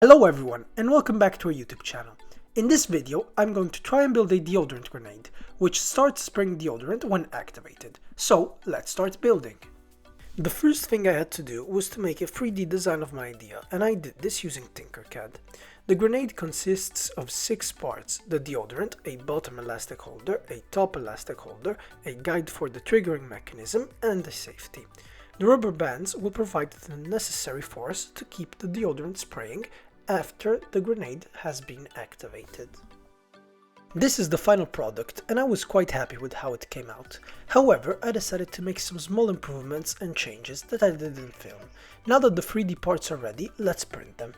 Hello everyone and welcome back to our YouTube channel. In this video I'm going to try and build a deodorant grenade, which starts spraying deodorant when activated. So let's start building. The first thing I had to do was to make a 3D design of my idea, and I did this using Tinkercad. The grenade consists of 6 parts: the deodorant, a bottom elastic holder, a top elastic holder, a guide for the triggering mechanism, and a safety. The rubber bands will provide the necessary force to keep the deodorant spraying after the grenade has been activated. This is the final product and I was quite happy with how it came out. However, I decided to make some small improvements and changes that I didn't film. Now that the 3D parts are ready, let's print them.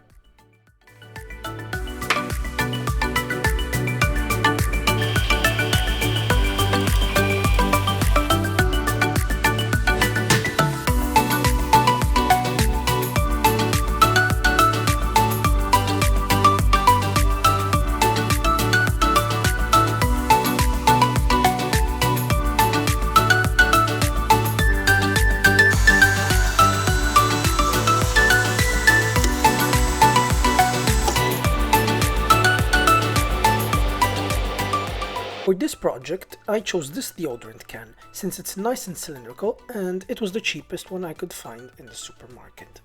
For this project, I chose this deodorant can, since it's nice and cylindrical and it was the cheapest one I could find in the supermarket.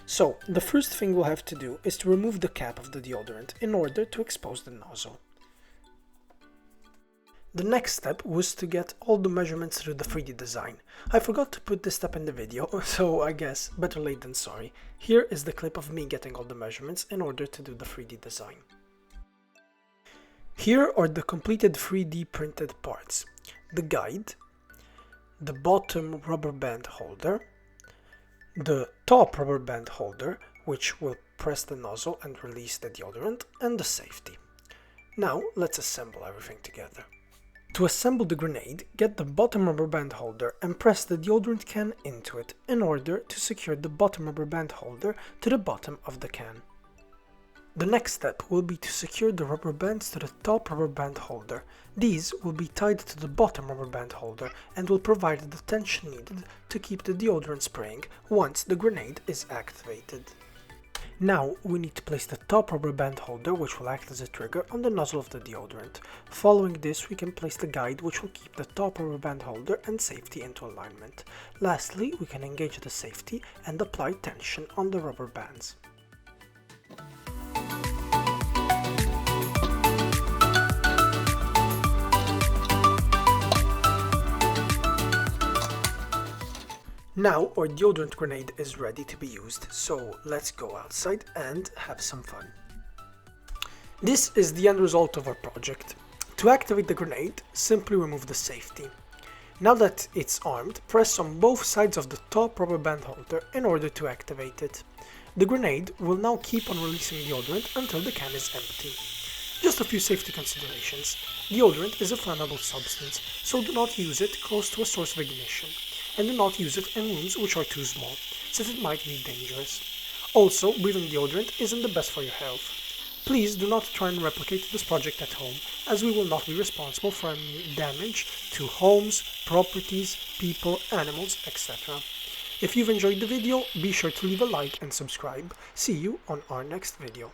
So, the first thing we'll have to do is to remove the cap of the deodorant in order to expose the nozzle. The next step was to get all the measurements through the 3D design. I forgot to put this step in the video, so I guess better late than sorry. Here is the clip of me getting all the measurements in order to do the 3D design. Here are the completed 3D printed parts: the guide, the bottom rubber band holder, the top rubber band holder, which will press the nozzle and release the deodorant, and the safety. Now let's assemble everything together. To assemble the grenade, get the bottom rubber band holder and press the deodorant can into it in order to secure the bottom rubber band holder to the bottom of the can. The next step will be to secure the rubber bands to the top rubber band holder. These will be tied to the bottom rubber band holder and will provide the tension needed to keep the deodorant spraying once the grenade is activated. Now we need to place the top rubber band holder, which will act as a trigger, on the nozzle of the deodorant. Following this, we can place the guide, which will keep the top rubber band holder and safety into alignment. Lastly, we can engage the safety and apply tension on the rubber bands. Now our deodorant grenade is ready to be used, so let's go outside and have some fun. This is the end result of our project. To activate the grenade, simply remove the safety. Now that it's armed, press on both sides of the top rubber band holder in order to activate it. The grenade will now keep on releasing deodorant until the can is empty. Just a few safety considerations. Deodorant is a flammable substance, so do not use it close to a source of ignition, and do not use it in rooms which are too small, since it might be dangerous. Also, breathing deodorant isn't the best for your health. Please do not try and replicate this project at home, as we will not be responsible for any damage to homes, properties, people, animals, etc. If you've enjoyed the video, be sure to leave a like and subscribe. See you on our next video.